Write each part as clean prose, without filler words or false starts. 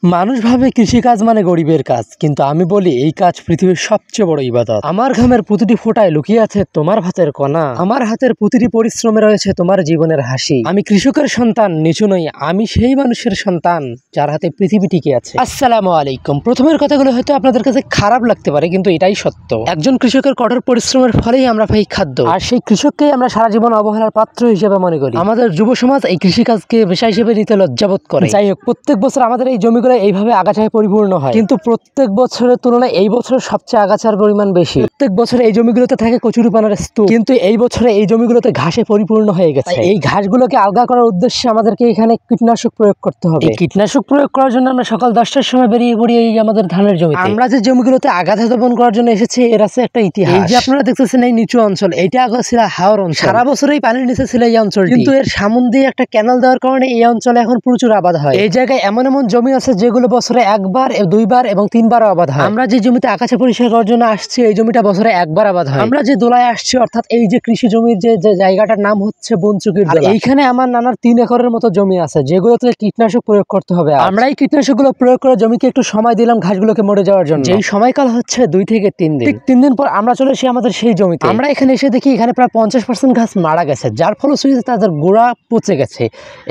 মানুষ ভাবে কৃষিকাজ মানে গরিবের কাজ, কিন্তু আমি বলি এই কাজ পৃথিবীর সবচেয়ে বড় ইবাদত। আমার ঘামের প্রতিটি ফোঁটায় লুকিয়ে আছে তোমার ভাতের কণা, আমার হাতের প্রতিটি পরিশ্রমে রয়েছে তোমার জীবনের হাসি। আমি কৃষকের সন্তান, নিচু নই, আমি সেই মানুষের সন্তান যার হাতে পৃথিবী টিকে আছে। আসসালামু আলাইকুম। প্রথমের কথাগুলো হয়তো আপনাদের কাছে খারাপ লাগতে পারে, কিন্তু এটাই সত্য। একজন কৃষকের কঠোর পরিশ্রমের ফলেই আমরা পাই খাদ্য, আর সেই কৃষককেই আমরা সারা জীবন অবহেলার পাত্র হিসেবে মনে করি। আমাদের যুব সমাজ এই কৃষিকাজকে পেশা হিসেবে নিতে লজ্জাবোধ করে। যাই হোক, প্রত্যেক বছর আমাদের এই জমিগুলো এইভাবে আগাছায় পরিপূর্ণ হয়, কিন্তু প্রত্যেক বছরের তুলনায় এই বছর সবচেয়ে আগাছার পরিমাণ বেশি। প্রত্যেক বছর এই জমিগুলোতে থাকে কচুরিপানার স্তূপ, কিন্তু এই বছরে এই জমিগুলোতে ঘাসে পরিপূর্ণ হয়ে গেছে। এই ঘাসগুলোকে আলগা করার উদ্দেশ্যে আমাদেরকে এখানে কীটনাশক প্রয়োগ করতে হবে। এই কীটনাশক প্রয়োগ করার জন্য আমরা সকাল 10টার সময় বেরিয়ে পড়ি এই আমাদের ধানের জমি। আমরা যে জমিগুলোতে আগাছা দমন করার জন্য এসেছি, এর আছে একটা ইতিহাস। এই যে আপনারা দেখতেছেন এই নিচু অঞ্চল, এইটা আগে ছিল হাওর অঞ্চল। সারা বছর এই পানির নিচে ছিল এই অঞ্চল, কিন্তু এর সামন দিয়ে একটা ক্যানাল দেওয়ার কারণে এই অঞ্চলে এখন প্রচুর আবাদ হয়। এই জায়গায় এমন এমন জমি আছে যেগুলো বছরে একবার, দুইবার এবং তিনবারও আবাদ হয়। আমরা যে জমিতে আগাছা পরিষ্কার করার জন্য আসছি, এই জমিটা বছরে একবার আবাদ হয়। আমরা যে দোলায় আসছি, অর্থাৎ এই যে কৃষি জমির যে জায়গাটার নাম হচ্ছে বনচুকির দোলা। এইখানে আমার নানার 3 একরের মতো জমি আছে, যেগুলোতে কীটনাশক প্রয়োগ করতে হবে। আমরা এই কীটনাশকগুলো প্রয়োগ করে জমিকে একটু সময় দিলাম ঘাসগুলোকে মরে যাওয়ার জন্য। এই সময়কাল হচ্ছে 2 থেকে 3 দিন। ঠিক 3 দিন পর আমরা চলে এসে আমাদের সেই জমিতে। আমরা এখানে এসে দেখি এখানে প্রায় 50% ঘাস মারা গেছে, যার ফলশ্রুতিতে তাদের গোড়া পচে গেছে,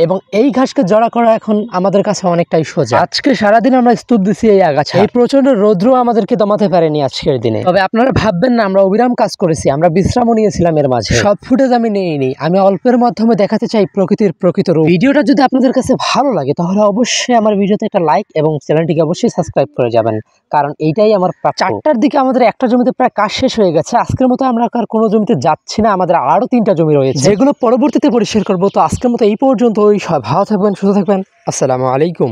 এবং এই ঘাসকে জড়া করা এখন আমাদের কাছে অনেকটাই সোজা। আজকে সারাদিন আমরা স্তূপ দিচ্ছি এই আগাছা। এই প্রচন্ড রৌদ্র আমাদেরকে দমাতে পারেনি আজকের দিনে। তবে আপনারা ভাববেন না আমরা অবিরাম কাজ করেছি, আমরা বিশ্রামও নিয়েছিলাম এর মাঝে। সব ফুটেজ আমি নেইনি, আমি অল্পের মাধ্যমে দেখাতে চাই প্রকৃতির প্রকৃত রূপ। ভিডিওটা যদি আপনাদের কাছে ভালো লাগে তাহলে অবশ্যই আমার ভিডিওতে একটা লাইক এবং চ্যানেলটিকে অবশ্যই সাবস্ক্রাইব করে যাবেন, কারণ এইটাই আমার প্রাপ্য। 4টার দিকে আমাদের একটা জমিতে প্রায় কাজ শেষ হয়ে গেছে। আজকের মতো আমরা আর কোনো জমিতে যাচ্ছি না, আমাদের আরো 3টা জমি রয়েছে, যেগুলো পরবর্তীতে পরিষ্কার করবো। তো আজকের মতো এই পর্যন্ত। সব ভালো থাকবেন, সুস্থ থাকবেন। আসসালামু আলাইকুম।